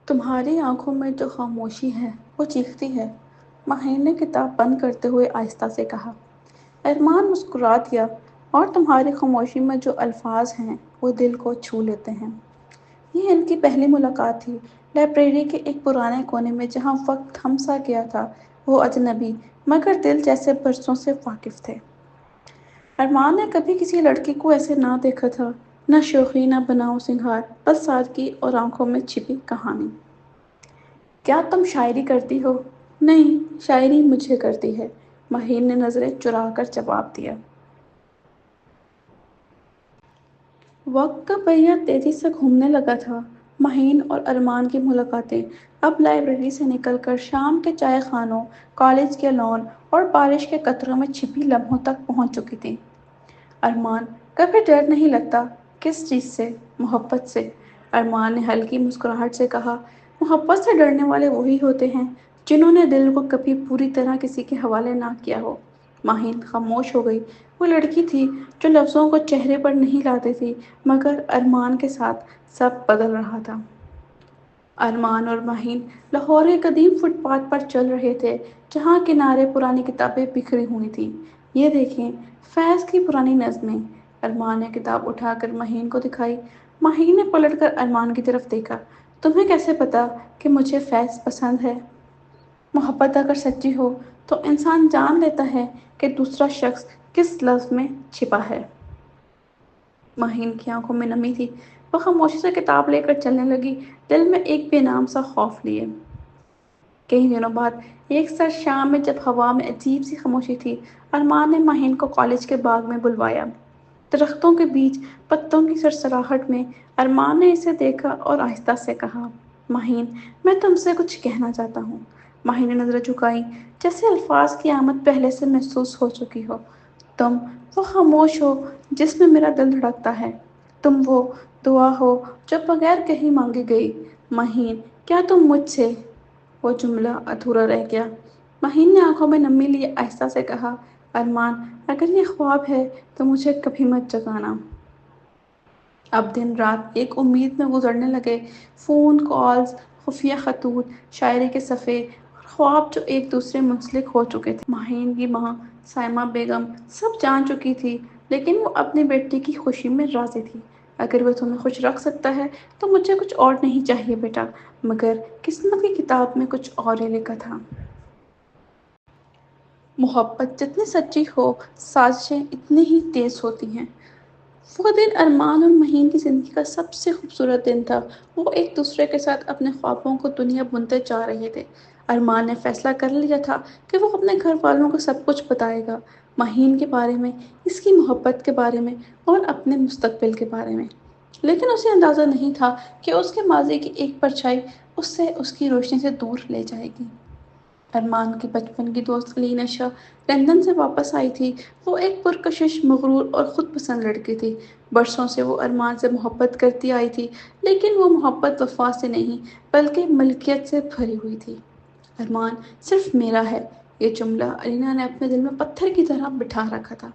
تمہاری آنکھوں میں جو خاموشی ہے وہ چیختی ہے، ماہین نے کتاب بند کرتے ہوئے آہستہ سے کہا۔ ارمان مسکرا دیا، اور تمہاری خاموشی میں جو الفاظ ہیں وہ دل کو چھو لیتے ہیں۔ یہ ان کی پہلی ملاقات تھی، لائبریری کے ایک پرانے کونے میں جہاں وقت تھم سا گیا تھا۔ وہ اجنبی مگر دل جیسے برسوں سے واقف تھے۔ ارمان نے کبھی کسی لڑکی کو ایسے نہ دیکھا تھا، نہ شوخی نہ بناؤ سنگھار، بس سادگی اور آنکھوں میں چھپی کہانی۔ کیا تم شاعری کرتی ہو؟ نہیں، شاعری مجھے کرتی ہے، ماہین نے نظریں چرا کر جواب دیا۔ وقت کا پہیہ تیزی سے گھومنے لگا تھا۔ ماہین اور ارمان کی ملاقاتیں اب لائبریری سے نکل کر شام کے چائے خانوں، کالج کے لان اور بارش کے قطروں میں چھپی لمحوں تک پہنچ چکی تھیں۔ ارمان، کبھی ڈر نہیں لگتا؟ کس چیز سے؟ محبت سے، ارمان نے ہلکی مسکراہٹ سے کہا۔ محبت سے ڈرنے والے وہی ہوتے ہیں جنہوں نے دل کو کبھی پوری طرح کسی کے حوالے نہ کیا ہو۔ ماہین خاموش ہو گئی۔ وہ لڑکی تھی جو لفظوں کو چہرے پر نہیں لاتی تھی، مگر ارمان کے ساتھ سب بدل رہا تھا۔ ارمان اور ماہین لاہور کے قدیم فٹ پاتھ پر چل رہے تھے، جہاں کنارے پرانی کتابیں بکھری ہوئی تھیں۔ یہ دیکھیں، فیض کی پرانی نظمیں، ارمان نے کتاب اٹھا کر ماہین کو دکھائی۔ ماہین نے پلٹ کر ارمان کی طرف دیکھا۔ تمہیں کیسے پتا کہ مجھے فیض پسند ہے؟ محبت اگر سچی ہو تو انسان جان لیتا ہے کہ دوسرا شخص کس لفظ میں چھپا ہے۔ ماہین کی آنکھوں میں نمی تھی۔ وہ خاموشی سے کتاب لے کر چلنے لگی، دل میں ایک بے نام سا خوف لیے۔ کئی دنوں بعد ایک سرد شام میں جب ہوا میں عجیب سی خاموشی تھی، ارمان نے ماہین کو کالج کے باغ میں بلوایا۔ درختوں کے بیچ پتوں کی سرسراہٹ میں ارمان نے اسے دیکھا اور آہستہ سے کہا، ماہین، میں تم سے کچھ کہنا چاہتا ہوں۔ ماہین نے نظریں جھکائیں، جیسے الفاظ کی آمد پہلے سے محسوس ہو چکی ہو۔ تم وہ خاموش ہو جس میں میرا دل دھڑکتا ہے۔ تم وہ دعا ہو جو بغیر کہیں مانگی گئی۔ ماہین، کیا تم مجھ سے؟ وہ جملہ ادھورا رہ گیا۔ ماہین نے آنکھوں میں نمی لیے آہستہ سے کہا، ارمان، اگر یہ خواب ہے تو مجھے کبھی مت جگانا۔ اب دن رات ایک امید میں گزرنے لگے، فون کالز، خفیہ خطوط، شاعری کے صفحے اور خواب جو ایک دوسرے منسلک ہو چکے تھے۔ ماہین کی ماں سائمہ بیگم سب جان چکی تھی، لیکن وہ اپنی بیٹی کی خوشی میں راضی تھی۔ اگر وہ تمہیں خوش رکھ سکتا ہے تو مجھے کچھ اور نہیں چاہیے بیٹا، مگر قسمت کی کتاب میں کچھ اور ہی لکھا تھا۔ محبت جتنی سچی ہو، سازشیں اتنی ہی تیز ہوتی ہیں۔ وہ دن ارمان اور ماہین کی زندگی کا سب سے خوبصورت دن تھا۔ وہ ایک دوسرے کے ساتھ اپنے خوابوں کو دنیا بنتے جا رہے تھے۔ ارمان نے فیصلہ کر لیا تھا کہ وہ اپنے گھر والوں کو سب کچھ بتائے گا، ماہین کے بارے میں، اس کی محبت کے بارے میں اور اپنے مستقبل کے بارے میں۔ لیکن اسے اندازہ نہیں تھا کہ اس کے ماضی کی ایک پرچھائی اسے اس کی روشنی سے دور لے جائے گی۔ ارمان کی بچپن کی دوست علینا شاہ لندن سے واپس آئی تھی۔ وہ ایک پرکشش، مغرور اور خود پسند لڑکی تھی۔ برسوں سے وہ ارمان سے محبت کرتی آئی تھی، لیکن وہ محبت وفا سے نہیں بلکہ ملکیت سے بھری ہوئی تھی۔ ارمان صرف میرا ہے، یہ جملہ علینا نے اپنے دل میں پتھر کی طرح بٹھا رکھا تھا۔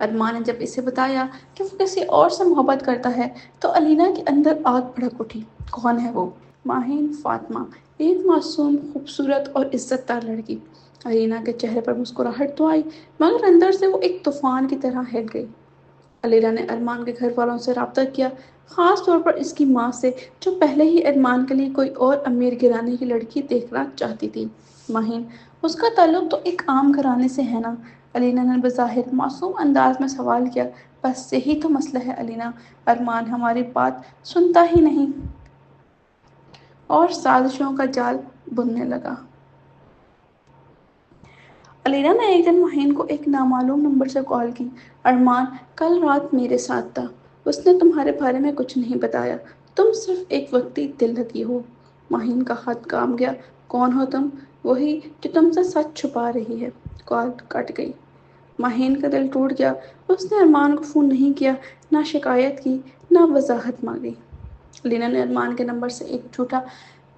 ارمان نے جب اسے بتایا کہ وہ کسی اور سے محبت کرتا ہے تو علینا کے اندر آگ بھڑک اٹھی۔ کون ہے وہ؟ ماہین، فاطمہ، ایک معصوم، خوبصورت اور عزت دار لڑکی۔ علینا کے چہرے پر مسکراہٹ تو آئی، مگر اندر سے وہ ایک طوفان کی طرح ہل گئی۔ علینا نے ارمان کے گھر والوں سے رابطہ کیا، خاص طور پر اس کی ماں سے، جو پہلے ہی ارمان کے لیے کوئی اور امیر گھرانے کی لڑکی دیکھنا چاہتی تھی۔ ماہین، اس کا تعلق تو ایک عام گھرانے سے ہے نا؟ علینا نے بظاہر معصوم انداز میں سوال کیا۔ بس یہی تو مسئلہ ہے علینا، ارمان ہماری بات سنتا ہی نہیں اور سازشوں کا جال بننے لگا۔ علینا نے ایک دن ماہین کو ایک نامعلوم نمبر سے کال کی۔ ارمان کل رات میرے ساتھ تھا، اس نے تمہارے بارے میں کچھ نہیں بتایا، تم صرف ایک وقتی دل لگی ہو۔ ماہین کا ہاتھ کانپ گیا۔ کون ہو تم؟ وہی جو تم سے سچ چھپا رہی ہے۔ کال کٹ گئی۔ ماہین کا دل ٹوٹ گیا۔ اس نے ارمان کو فون نہیں کیا، نہ شکایت کی، نہ وضاحت مانگی۔ علینا نے ارمان کے نمبر سے ایک جھوٹا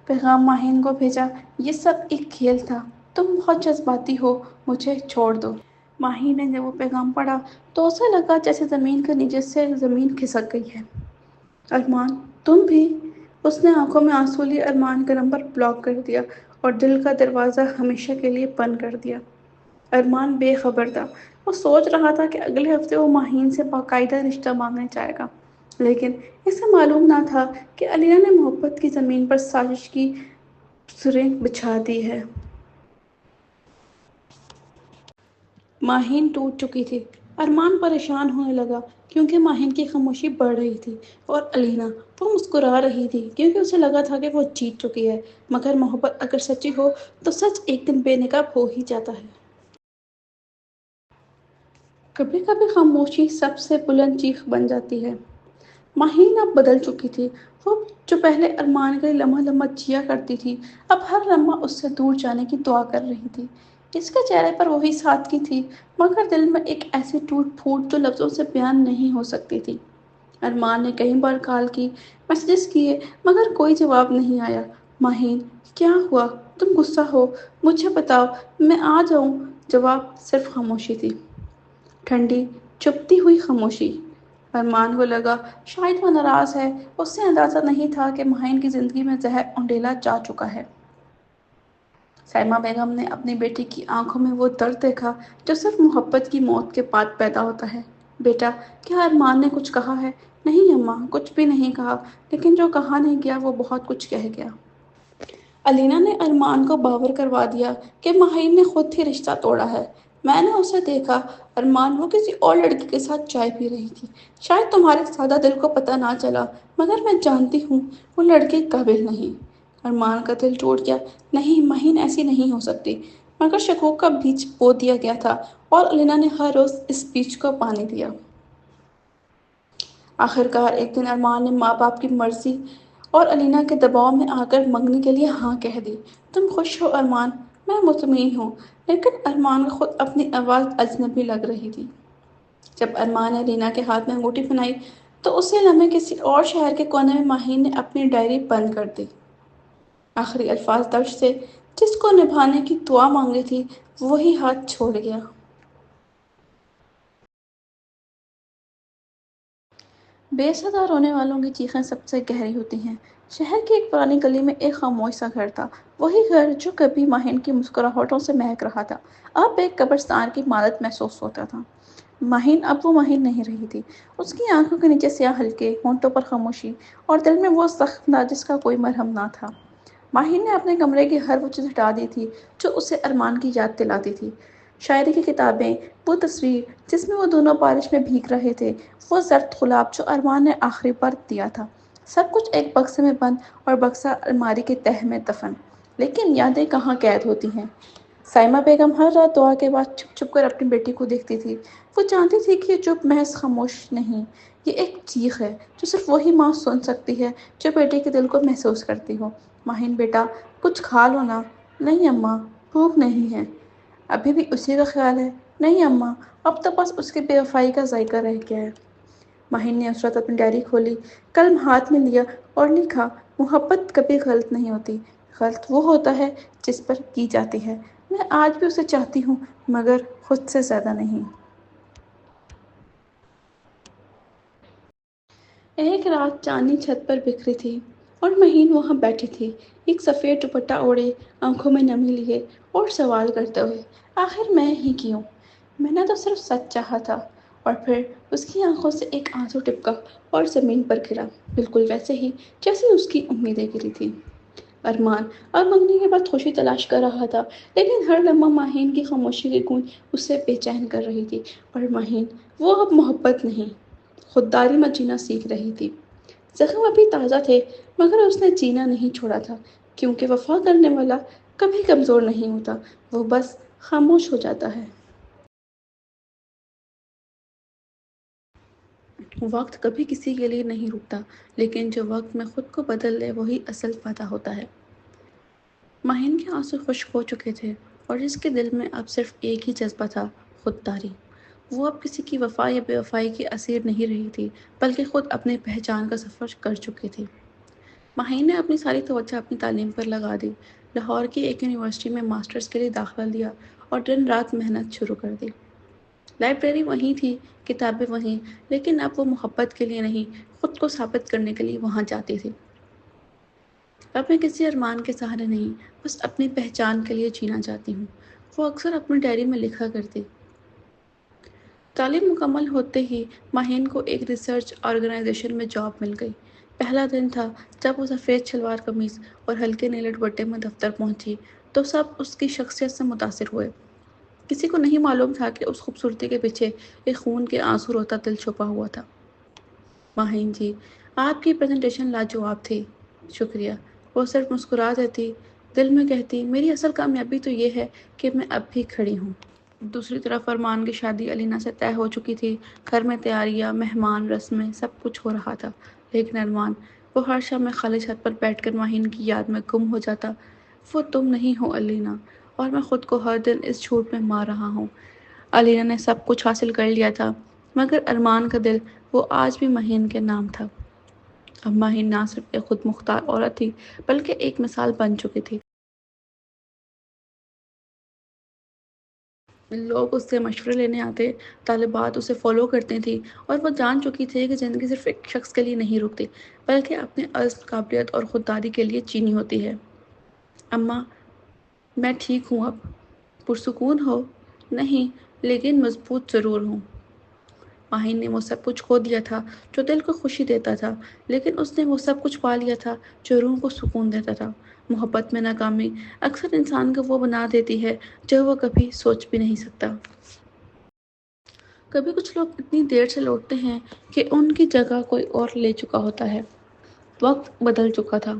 پیغام ماہین کو بھیجا، یہ سب ایک کھیل تھا، تم بہت جذباتی ہو، مجھے چھوڑ دو۔ ماہین نے جب وہ پیغام پڑھا تو اسے لگا جیسے زمین کے نیچے سے زمین کھسک گئی ہے۔ ارمان، تم بھی؟ اس نے آنکھوں میں آنسو لیے ارمان کا نمبر بلاک کر دیا اور دل کا دروازہ ہمیشہ کے لیے بند کر دیا۔ ارمان بے خبر تھا۔ وہ سوچ رہا تھا کہ اگلے ہفتے وہ ماہین سے باقاعدہ رشتہ مانگنے جائے گا، لیکن اسے معلوم نہ تھا کہ علینا نے محبت کی زمین پر سازش کی سریں بچھا دی ہے۔ ماہین ٹوٹ چکی تھی۔ ارمان پریشان ہونے لگا کیونکہ ماہین کی خاموشی بڑھ رہی تھی، اور علینا، وہ مسکرا رہی تھی کیونکہ اسے لگا تھا کہ وہ جیت چکی ہے۔ مگر محبت اگر سچی ہو تو سچ ایک دن بے نقاب ہو ہی جاتا ہے۔ کبھی کبھی خاموشی سب سے بلند چیخ بن جاتی ہے۔ ماہین اب بدل چکی تھی۔ وہ جو پہلے ارمان کے لیے لمحہ لمحہ جیا کرتی تھی، اب ہر لمحہ اس سے دور جانے کی دعا کر رہی تھی۔ اس کے چہرے پر وہی سادگی تھی، مگر دل میں ایک ایسی ٹوٹ پھوٹ جو لفظوں سے بیان نہیں ہو سکتی تھی۔ ارمان نے کئی بار کال کی، میسجز کیے، مگر کوئی جواب نہیں آیا۔ ماہین، کیا ہوا؟ تم غصہ ہو؟ مجھے بتاؤ، میں آ جاؤں؟ جواب صرف خاموشی تھی، ٹھنڈی، چپتی ہوئی خاموشی۔ ارمان کو لگا شاید وہ ناراض ہے۔ اس سے اندازہ نہیں تھا کہ ماہین کی زندگی میں زہر اونڈیلا جا چکا ہے۔ سائمہ بیگم نے اپنی بیٹی کی آنکھوں میں وہ درد دیکھا جو صرف محبت کی موت کے بعد پیدا ہوتا ہے۔ بیٹا، کیا ارمان نے کچھ کہا ہے؟ نہیں اماں، کچھ بھی نہیں کہا، لیکن جو کہا نہیں گیا وہ بہت کچھ کہہ گیا۔ علینا نے ارمان کو باور کروا دیا کہ ماہین نے خود ہی رشتہ توڑا ہے۔ میں نے اسے دیکھا ارمان، وہ کسی اور لڑکی کے ساتھ چائے پی رہی تھی۔ شاید تمہارے سادہ دل کو پتہ نہ چلا، مگر میں جانتی ہوں وہ لڑکے قابل نہیں۔ ارمان کا دل ٹوٹ گیا۔ نہیں، ماہین ایسی نہیں ہو سکتی۔ مگر شکوک کا بیج بو دیا گیا تھا، اور علینا نے ہر روز اس بیج کو پانی دیا۔ آخرکار ایک دن ارمان نے ماں باپ کی مرضی اور علینا کے دباؤ میں آ کر منگنی کے لیے ہاں کہہ دی۔ تم خوش ہو ارمان؟ میں مطمئن ہوں، لیکن ارمان کو خود اپنی آواز اجنبی لگ رہی تھی۔ جب ارمان نے علینا کے ہاتھ میں انگوٹھی پہنائی تو اسی لمحے کسی اور شہر کے کونے میں ماہین نے اپنی ڈائری بند کر دی۔ آخری الفاظ درد سے، جس کو نبھانے کی دعا مانگی تھی، وہی ہاتھ چھوڑ گیا۔ بے صدا رونے والوں کی چیخیں سب سے گہری ہوتی ہیں۔ شہر کی ایک پرانی گلی میں ایک خاموش سا گھر تھا، وہی گھر جو کبھی ماہین کی مسکراہٹوں سے مہک رہا تھا، اب ایک قبرستان کی مانند محسوس ہوتا تھا۔ ماہین اب وہ ماہین نہیں رہی تھی۔ اس کی آنکھوں کے نیچے سیاہ حلقے، ہونٹوں پر خاموشی، اور دل میں وہ زخم تھا جس کا کوئی مرہم نہ تھا۔ ماہین نے اپنے کمرے کی ہر وہ چیز ہٹا دی تھی جو اسے ارمان کی یاد دلاتی تھی۔ شاعری کی کتابیں، وہ تصویر جس میں وہ دونوں بارش میں بھیگ رہے تھے، وہ زرد گلاب جو ارمان نے آخری بار دیا تھا، سب کچھ ایک بکسے میں بند، اور بکسہ الماری کے تہہ میں دفن۔ لیکن یادیں کہاں قید ہوتی ہیں؟ سائمہ بیگم ہر رات دعا کے بعد چھپ چھپ کر اپنی بیٹی کو دیکھتی تھی۔ وہ جانتی تھی کہ یہ چپ محض خاموش نہیں، یہ ایک چیخ ہے جو صرف وہی ماں سن سکتی ہے جو بیٹے کے دل کو محسوس کرتی ہو۔ ماہین بیٹا، کچھ کھا لو نا۔ نہیں اماں، بھوک نہیں ہے۔ ابھی بھی اسی کا خیال ہے؟ نہیں اماں، اب تو بس اس کی بے وفائی کا ذائقہ رہ گیا ہے۔ ماہین نے اس رات اپنی ڈائری کھولی، قلم ہاتھ میں لیا اور لکھا، محبت کبھی غلط نہیں ہوتی، غلط وہ ہوتا ہے جس پر کی جاتی ہے۔ میں آج بھی اسے چاہتی ہوں، مگر خود سے زیادہ نہیں۔ ایک رات چاندنی چھت پر بکھری تھی، اور ماہین وہاں بیٹھی تھی، ایک سفید دوپٹہ اوڑھے، آنکھوں میں نمی لیے، اور سوال کرتے ہوئے، آخر میں ہی کیوں؟ میں نے تو صرف سچ چاہا تھا۔ اور پھر اس کی آنکھوں سے ایک آنسو ٹپکا اور زمین پر گرا، بالکل ویسے ہی جیسے اس کی امیدیں گری تھیں۔ ارمان اب منگنی کے بعد خوشی تلاش کر رہا تھا، لیکن ہر لمحہ ماہین کی خاموشی کی گونج اسے بے چین کر رہی تھی۔ اور ماہین، وہ اب محبت نہیں، خودداری میں جینا سیکھ رہی تھی۔ زخم ابھی تازہ تھے، مگر اس نے جینا نہیں چھوڑا تھا، کیونکہ وفا کرنے والا کبھی کمزور نہیں ہوتا، وہ بس خاموش ہو جاتا ہے۔ وقت کبھی کسی کے لیے نہیں رکتا، لیکن جو وقت میں خود کو بدل لے وہی اصل فتح ہوتا ہے۔ ماہین کے آنسو خشک ہو چکے تھے، اور اس کے دل میں اب صرف ایک ہی جذبہ تھا، خودداری۔ وہ اب کسی کی وفا یا بے وفائی کی اسیر نہیں رہی تھی، بلکہ خود اپنے پہچان کا سفر کر چکی تھی۔ ماہین نے اپنی ساری توجہ اپنی تعلیم پر لگا دی، لاہور کی ایک یونیورسٹی میں ماسٹرز کے لیے داخلہ لیا، اور دن رات محنت شروع کر دی۔ لائبریری وہیں تھی، کتابیں وہیں، لیکن اب وہ محبت کے لیے نہیں، خود کو ثابت کرنے کے لیے وہاں جاتی تھی۔ اب میں کسی ارمان کے سہارے نہیں، بس اپنی پہچان کے لیے جینا چاہتی ہوں، وہ اکثر اپنی ڈائری میں لکھا کرتی۔ تعلیم مکمل ہوتے ہی ماہین کو ایک ریسرچ آرگنائزیشن میں جاب مل گئی۔ پہلا دن تھا جب وہ سفید شلوار قمیص اور ہلکے نیلے دوپٹے میں دفتر پہنچی تو سب اس کی شخصیت سے متاثر ہوئے۔ کسی کو نہیں معلوم تھا کہ اس خوبصورتی کے پیچھے ایک خون کے آنسو روتا دل چھپا ہوا تھا۔ ماہین جی، آپ کی پریزنٹیشن لاجواب تھی۔ شکریہ۔ وہ صرف مسکرا دیتی، دل میں کہتی میری اصل کامیابی تو یہ ہے کہ میں اب بھی کھڑی ہوں۔ دوسری طرف ارمان کی شادی علینا سے طے ہو چکی تھی۔ گھر میں تیاریاں، مہمان، رسمیں، سب کچھ ہو رہا تھا، لیکن ارمان، وہ ہر شب میں خالی چھت پر بیٹھ کر ماہین کی یاد میں گم ہو جاتا۔ وہ تم نہیں ہو علینا، اور میں خود کو ہر دن اس جھوٹ میں مار رہا ہوں۔ علینا نے سب کچھ حاصل کر لیا تھا، مگر ارمان کا دل وہ آج بھی ماہین کے نام تھا۔ اب ماہین نہ صرف ایک خود مختار عورت تھی بلکہ ایک مثال بن چکی تھی۔ لوگ اس سے مشورے لینے آتے، طالبات اسے فالو کرتی تھیں، اور وہ جان چکی تھی کہ زندگی صرف ایک شخص کے لیے نہیں رکتی بلکہ اپنے عزم، قابلیت اور خودداری کے لیے جینی ہوتی ہے۔ اماں، میں ٹھیک ہوں اب۔ پرسکون ہو؟ نہیں، لیکن مضبوط ضرور ہوں۔ ماہین نے وہ سب کچھ کھو دیا تھا جو دل کو خوشی دیتا تھا، لیکن اس نے وہ سب کچھ پا لیا تھا جو روح کو سکون دیتا تھا۔ محبت میں ناکامی اکثر انسان کو وہ بنا دیتی ہے جو وہ کبھی سوچ بھی نہیں سکتا۔ کبھی کچھ لوگ اتنی دیر سے لوٹتے ہیں کہ ان کی جگہ کوئی اور لے چکا ہوتا ہے۔ وقت بدل چکا تھا۔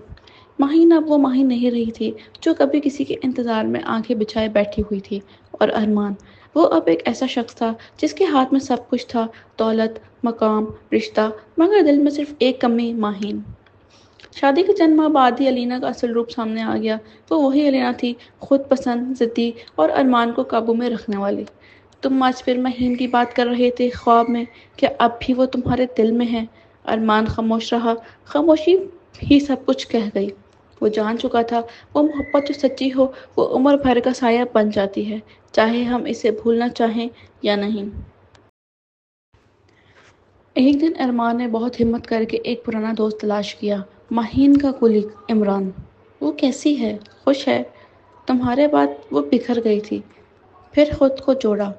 ماہین اب وہ ماہین نہیں رہی تھی جو کبھی کسی کے انتظار میں آنکھیں بچھائے بیٹھی ہوئی تھی، اور ارمان، وہ اب ایک ایسا شخص تھا جس کے ہاتھ میں سب کچھ تھا، دولت، مقام، رشتہ، مگر دل میں صرف ایک کمی، ماہین۔ شادی کے چند ماہ بعد ہی علینا کا اصل روپ سامنے آ گیا۔ وہ وہی علینا تھی، خود پسند، ضدی اور ارمان کو قابو میں رکھنے والی۔ تم آج پھر ماہین کی بات کر رہے تھے خواب میں، کیا اب بھی وہ تمہارے دل میں ہے؟ ارمان خاموش رہا، خاموشی ہی سب کچھ کہہ گئی۔ وہ جان چکا تھا، وہ محبت جو سچی ہو وہ عمر بھر کا سایہ بن جاتی ہے، چاہے ہم اسے بھولنا چاہیں یا نہیں۔ ایک دن ارمان نے بہت ہمت کر کے ایک پرانا دوست تلاش کیا، ماہین کا کولیگ عمران۔ وہ کیسی ہے؟ خوش ہے؟ تمہارے بعد وہ بکھر گئی تھی، پھر خود کو جوڑا،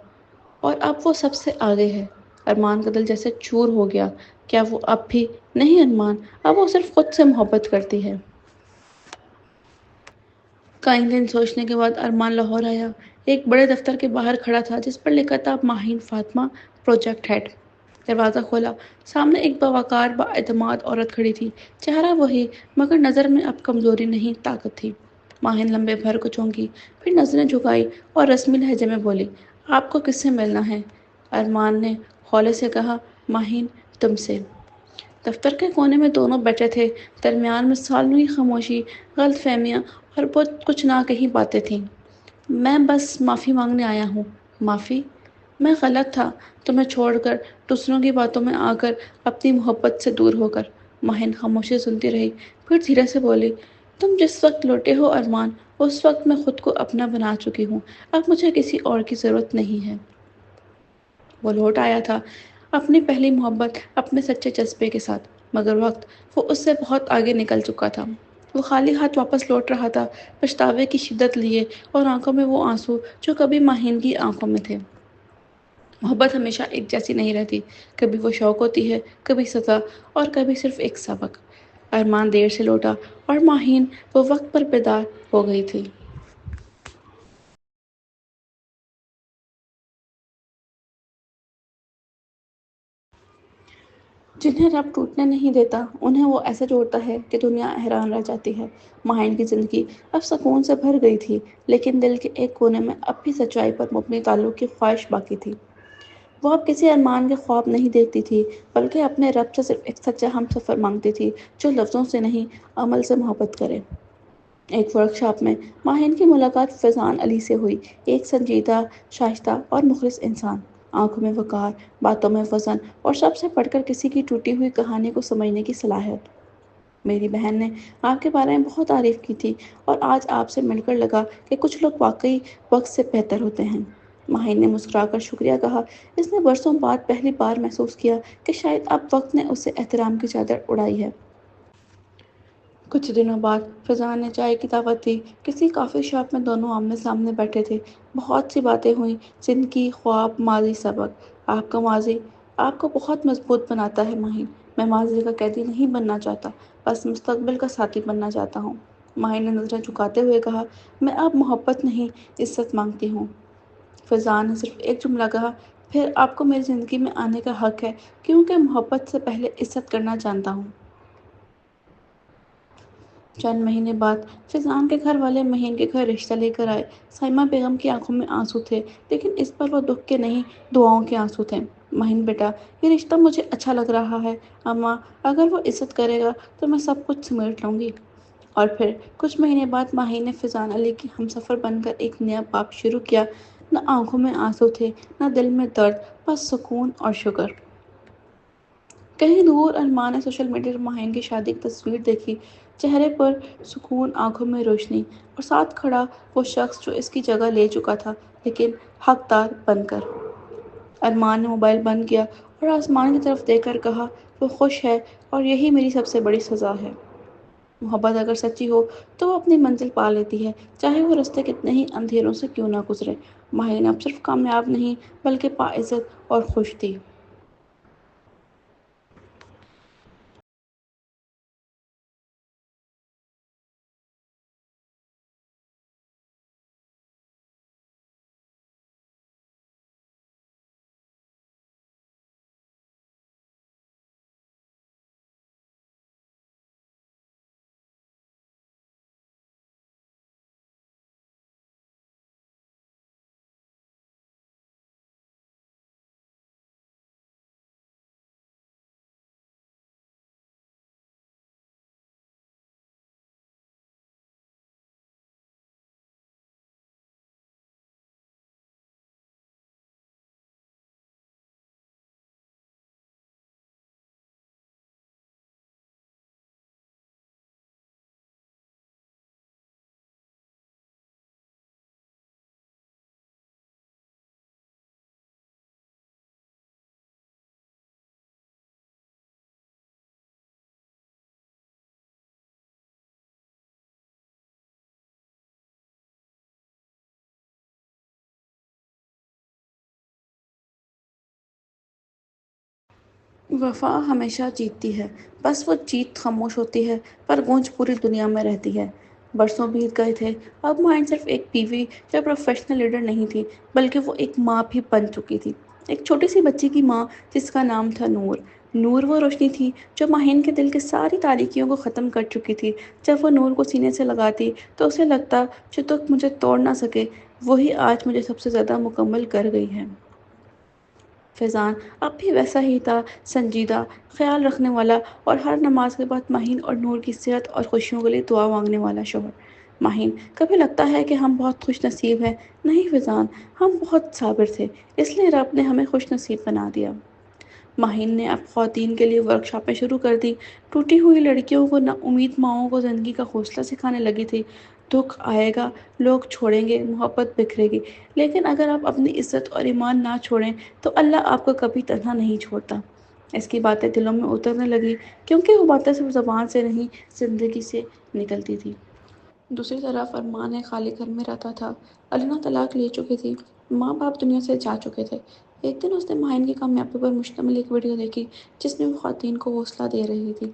اور اب وہ سب سے آگے ہے۔ ارمان کا دل جیسے چور ہو گیا۔ کیا وہ اب بھی؟ نہیں ارمان، اب وہ صرف خود سے محبت کرتی ہے۔ کئی دن سوچنے کے بعد ارمان لاہور آیا۔ ایک بڑے دفتر کے باہر کھڑا تھا جس پر لکھا تھا ماہین فاطمہ، پروجیکٹ ہیڈ۔ دروازہ کھولا، سامنے ایک باوقار، بااعتماد عورت کھڑی تھی۔ چہرہ وہی، مگر نظر میں اب کمزوری نہیں، طاقت تھی۔ ماہین لمبے بھر کو چونکی، پھر نظریں جھکائی اور رسمی لہجے میں بولی، آپ کو کس سے ملنا ہے؟ ارمان نے ہولے سے کہا، ماہین، تم سے۔ دفتر کے کونے میں دونوں بیٹھے تھے، درمیان میں سالوں کی خاموشی، غلط فہمیاں اور بہت کچھ نہ کہی باتیں تھیں۔ میں بس معافی مانگنے آیا ہوں۔ معافی؟ میں غلط تھا، تمہیں چھوڑ کر، دوسروں کی باتوں میں آ کر، اپنی محبت سے دور ہو کر۔ ماہین خاموشی سے سنتی رہی، پھر دھیرے سے بولی، تم جس وقت لوٹے ہو ارمان، اس وقت میں خود کو اپنا بنا چکی ہوں، اب مجھے کسی اور کی ضرورت نہیں ہے۔ وہ لوٹ آیا تھا، اپنی پہلی محبت، اپنے سچے جذبے کے ساتھ، مگر وقت وہ اس سے بہت آگے نکل چکا تھا۔ وہ خالی ہاتھ واپس لوٹ رہا تھا، پچھتاوے کی شدت لیے، اور آنکھوں میں وہ آنسو جو کبھی ماہین کی آنکھوں میں تھے۔ محبت ہمیشہ ایک جیسی نہیں رہتی، کبھی وہ شوق ہوتی ہے، کبھی سزا، اور کبھی صرف ایک سبق۔ ارمان دیر سے لوٹا، اور ماہین وہ وقت پر بیدار ہو گئی تھی۔ جنہیں رب ٹوٹنے نہیں دیتا، انہیں وہ ایسا جوڑتا ہے کہ دنیا حیران رہ جاتی ہے۔ ماہین کی زندگی اب سکون سے بھر گئی تھی، لیکن دل کے ایک کونے میں اب بھی سچائی پر مبنی تعلق کی خواہش باقی تھی۔ وہ اب کسی ارمان کے خواب نہیں دیکھتی تھی، بلکہ اپنے رب سے صرف ایک سچا ہم سفر مانگتی تھی جو لفظوں سے نہیں، عمل سے محبت کرے۔ ایک ورکشاپ میں ماہین کی ملاقات فیضان علی سے ہوئی، ایک سنجیدہ، شائستہ اور مخلص انسان، آنکھوں میں وقار، باتوں میں وزن، اور سب سے بڑھ کر کسی کی ٹوٹی ہوئی کہانی کو سمجھنے کی صلاحیت۔ میری بہن نے آپ کے بارے میں بہت تعریف کی تھی، اور آج آپ سے مل کر لگا کہ کچھ لوگ واقعی وقت سے بہتر ہوتے ہیں۔ ماہین نے مسکرا کر شکریہ کہا۔ اس نے برسوں بعد پہلی بار محسوس کیا کہ شاید اب وقت نے اسے احترام کی چادر اڑائی ہے۔ کچھ دنوں بعد فضان نے چائے کی دعوت دی۔ کسی کافی شاپ میں دونوں آمنے سامنے بیٹھے تھے۔ بہت سی باتیں ہوئیں، زندگی، خواب، ماضی، سبق۔ آپ کا ماضی آپ کو بہت مضبوط بناتا ہے ماہین۔ میں ماضی کا قیدی نہیں بننا چاہتا، بس مستقبل کا ساتھی بننا چاہتا ہوں۔ ماہین نے نظریں جھکاتے ہوئے کہا، میں اب محبت نہیں، عزت مانگتی ہوں۔ فضان نے صرف ایک جملہ کہا، پھر آپ کو میری زندگی میں آنے کا حق ہے، کیونکہ محبت سے پہلے عزت کرنا جانتا ہوں۔ چند مہینے بعد فضان کے گھر والے مہین کے گھر رشتہ لے کر آئے۔ سائمہ بیگم کی آنکھوں میں آنسو تھے، لیکن اس بار وہ دکھ کے نہیں، دعاؤں کے آنسو تھے۔ مہین بیٹا، یہ رشتہ مجھے اچھا لگ رہا ہے۔ اماں، اگر وہ عزت کرے گا تو میں سب کچھ سمیٹ لوں گی۔ اور پھر کچھ مہینے بعد ماہین نے فضان علی کی ہمسفر بن کر ایک نیا باب شروع کیا۔ نہ آنکھوں میں آنسو تھے، نہ دل میں درد، بس سکون اور شکر۔ کہیں دور ارمان نے سوشل میڈیا پر ماہین کی شادی کی تصویر دیکھی۔ چہرے پر سکون، آنکھوں میں روشنی، اور ساتھ کھڑا وہ شخص جو اس کی جگہ لے چکا تھا، لیکن حقدار بن کر۔ ارمان نے موبائل بند کیا اور آسمان کی طرف دیکھ کر کہا، وہ خوش ہے اور یہی میری سب سے بڑی سزا ہے۔ محبت اگر سچی ہو تو وہ اپنی منزل پا لیتی ہے، چاہے وہ راستے کتنے ہی اندھیروں سے کیوں نہ گزرے۔ ماہین اب صرف کامیاب نہیں بلکہ باعزت اور خوش تھی۔ وفا ہمیشہ جیتتی ہے، بس وہ جیت خاموش ہوتی ہے، پر گونج پوری دنیا میں رہتی ہے۔ برسوں بیت گئے تھے، اب مائن صرف ایک بیوی یا پروفیشنل لیڈر نہیں تھی، بلکہ وہ ایک ماں بھی بن چکی تھی۔ ایک چھوٹی سی بچی کی ماں، جس کا نام تھا نور۔ نور وہ روشنی تھی جو ماہین کے دل کی ساری تاریکیوں کو ختم کر چکی تھی۔ جب وہ نور کو سینے سے لگاتی تو اسے لگتا، جو تک مجھے توڑ نہ سکے، وہی آج مجھے سب سے زیادہ مکمل کر گئی ہے۔ فیضان اب بھی ویسا ہی تھا، سنجیدہ، خیال رکھنے والا، اور ہر نماز کے بعد ماہین اور نور کی صحت اور خوشیوں کے لیے دعا مانگنے والا شوہر۔ ماہین، کبھی لگتا ہے کہ ہم بہت خوش نصیب ہیں۔ نہیں فیضان، ہم بہت صابر تھے، اس لیے رب نے ہمیں خوش نصیب بنا دیا۔ ماہین نے اب خواتین کے لیے ورکشاپیں شروع کر دی۔ ٹوٹی ہوئی لڑکیوں کو، نا امید ماؤں کو زندگی کا حوصلہ سکھانے لگی تھی۔ دکھ آئے گا، لوگ چھوڑیں گے، محبت بکھرے گی، لیکن اگر آپ اپنی عزت اور ایمان نہ چھوڑیں تو اللہ آپ کو کبھی تنہا نہیں چھوڑتا۔ اس کی باتیں دلوں میں اترنے لگی، کیونکہ وہ باتیں صرف زبان سے نہیں، زندگی سے نکلتی تھی۔ دوسری طرف ارمان ایک خالی گھر میں رہتا تھا۔ علینا طلاق لے چکی تھی، ماں باپ دنیا سے جا چکے تھے۔ ایک دن اس نے ماہین کی کامیابی پر مشتمل ایک ویڈیو دیکھی، جس میں وہ خواتین کو حوصلہ دے رہی تھی۔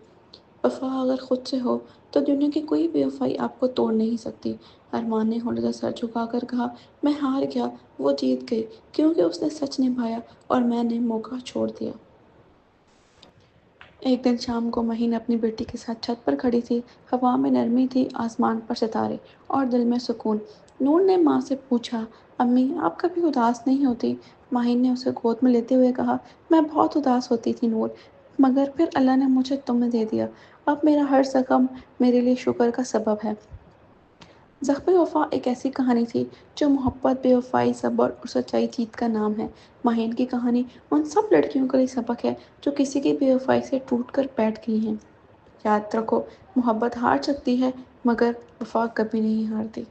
وفا اگر خود سے ہو تو دنیا کی کوئی بے وفائی آپ کو توڑ نہیں سکتی۔ ارمان نے ہولے سے سر جھکا کر کہا، میں ہار گیا، وہ جیت گئی، کیونکہ اس نے سچ نبھایا اور میں نے موقع چھوڑ دیا۔ ایک دن شام کو مہین اپنی بیٹی کے ساتھ چھت پر کھڑی تھی۔ ہوا میں نرمی تھی، آسمان پر ستارے، اور دل میں سکون۔ نور نے ماں سے پوچھا، امی، آپ کبھی اداس نہیں ہوتی؟ مہین نے اسے گود میں لیتے ہوئے کہا، میں بہت اداس ہوتی تھی نور، مگر پھر اللہ نے مجھے تمہیں دے دیا۔ اب میرا ہر زخم میرے لیے شکر کا سبب ہے۔ زخم وفا ایک ایسی کہانی تھی جو محبت، بے وفائی، صبر اور سچائی جیت کا نام ہے۔ ماہین کی کہانی ان سب لڑکیوں کے لیے سبق ہے جو کسی کی بے وفائی سے ٹوٹ کر بیٹھ گئی ہیں۔ یاد رکھو، محبت ہار سکتی ہے، مگر وفا کبھی نہیں ہارتی۔